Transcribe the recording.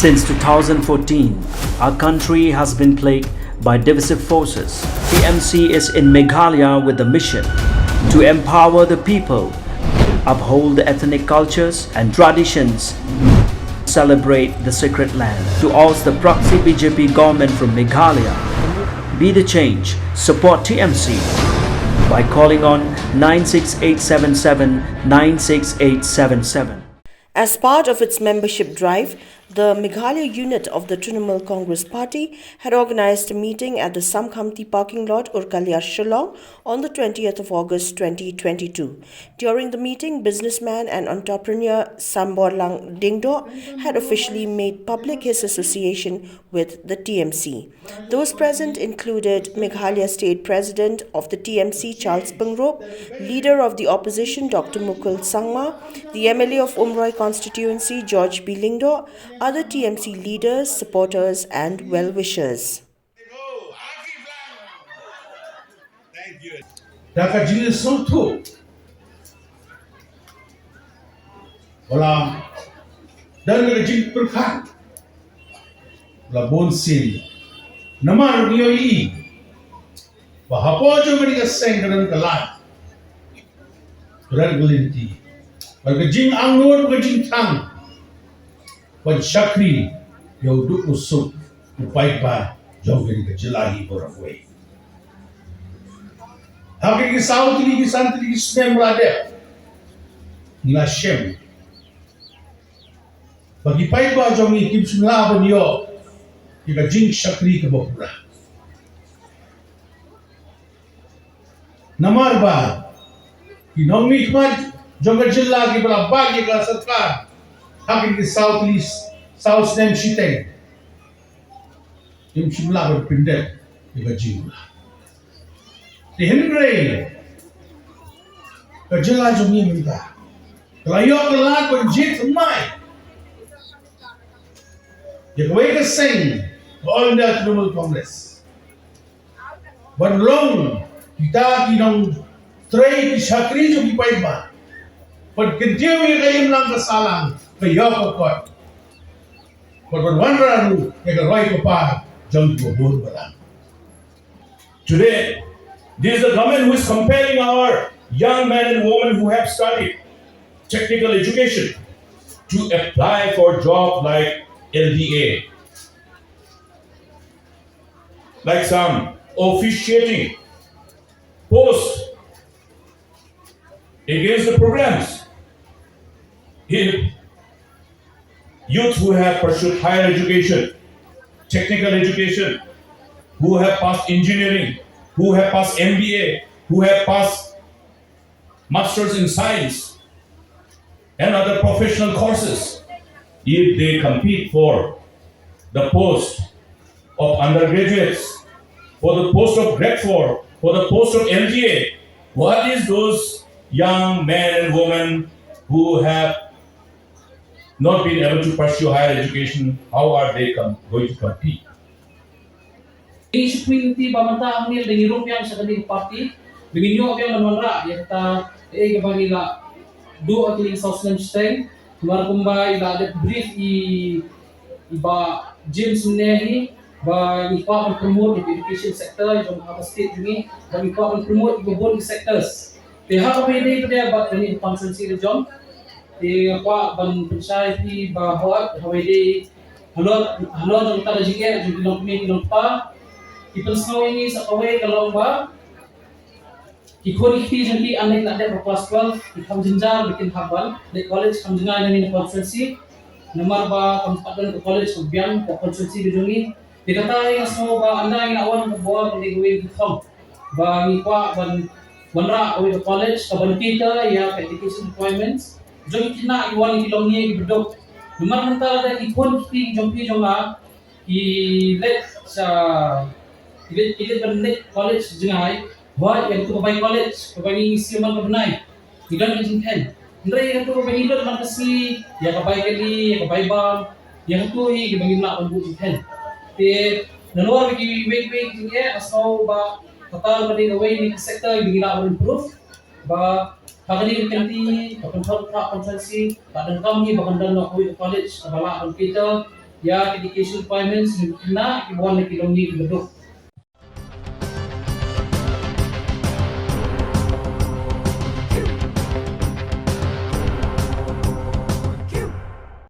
Since 2014, our country has been plagued by divisive forces. TMC is in Meghalaya with the mission to empower the people, uphold the ethnic cultures and traditions, celebrate the sacred land. To oust the proxy BJP government from Meghalaya, be the change, support TMC by calling on 96877 96877. As part of its membership drive, the Meghalaya unit of the Trinamool Congress Party had organized a meeting at the Samkamti parking lot, Urkalia, Shillong on the 20th of August 2022. During the meeting, businessman and entrepreneur Samborlang Diengdoh had officially made public his association with the TMC. Those present included Meghalaya State President of the TMC Charles Pengrop, Leader of the Opposition Dr. Mukul Sangma, the MLA of Umroi constituency George B. Diengdoh, other TMC leaders, supporters and well-wishers. Daka jenis suatu, wala dan rejim perkan, wala bonsin, nama nioi, bahapo jo mereka seng dengan kelan, kelan gelinti, berkejing anggur berkejing tang, pensyakri yang duk usuk, upai ba jauh dari kejelahi berawai. Hakiki saud ini santri Islam berada, ngasem. Bagi paiba jauh ini kim semula benyo, jika jing syakri kebapura. Namar ba, kinong mikmat jauh kejelahi berabagi ke setkar. Hakiki South Nam Shiteng, kim semula berpindah jika jing lah. Di Henry, kerja jomie mereka. Kelayu kelat berjit semai. Dia kawai keseng, all the Trinamool Congress. Berlong kita kinong tray kisakri jom ipaiba. Perkentiu yang kayam lang kesalang kayo kokot. Berwanraru yang keroy kepa jom kubur balang. Today, this is the government who is compelling our young men and women who have studied technical education to apply for jobs like LDA, like some officiating posts against the programs. In youth who have pursued higher education, technical education, who have passed engineering, who have passed MBA, who have passed Masters in Science and other professional courses, if they compete for the post of undergraduates, for the post of grade 4, for the post of MGA, what is those young men and women who have not been able to pursue higher education, how are they going to compete? Security bamanta nil dengan European sa kaning party dengan nyo ang manwara yata gabang ila do at South Nam Shiteng kumar kumba ila det brief iba James Nehi ba ipa ang promote the education sector yung mga state ni ba ipa ang promote the whole sectors te ha ka pwede ito dia ba kani consultancy region te pa ban society ba hawak hawede halon ng talajike yung pinong pa ipansnaw ini sa kaway kalong ba ikonekti jenti anek na de class 12 ikam jinjar bikin habal de college kam jinga ni conference namar ba kam padan ko college ko biang ko conference bidungi dikata yang semua ba anda ina awan ko buat di gawin kom ba ni kwa ban banra ko college ka ban kita ya education requirements jong kina iwan kilong ni bidok namar mentala de ikonekti jompi jonga i let sa Ilit bernet college jengai, buat yang tu bayi college, bayi isi man kebenai, tidak menjengkel. Ndai yang tu bayi ilot man kasi, ya kabai kali, ya kabai bang, yang tu i bagi nak pun jengkel. Te naluar bagi wait jengke, asal ba total bagi away ni sektor bagi nak improve, ba kali kanti, control consultancy, badan kami bakan dan nak college, balak kita ya education requirements na ibuan na kilong ni bedok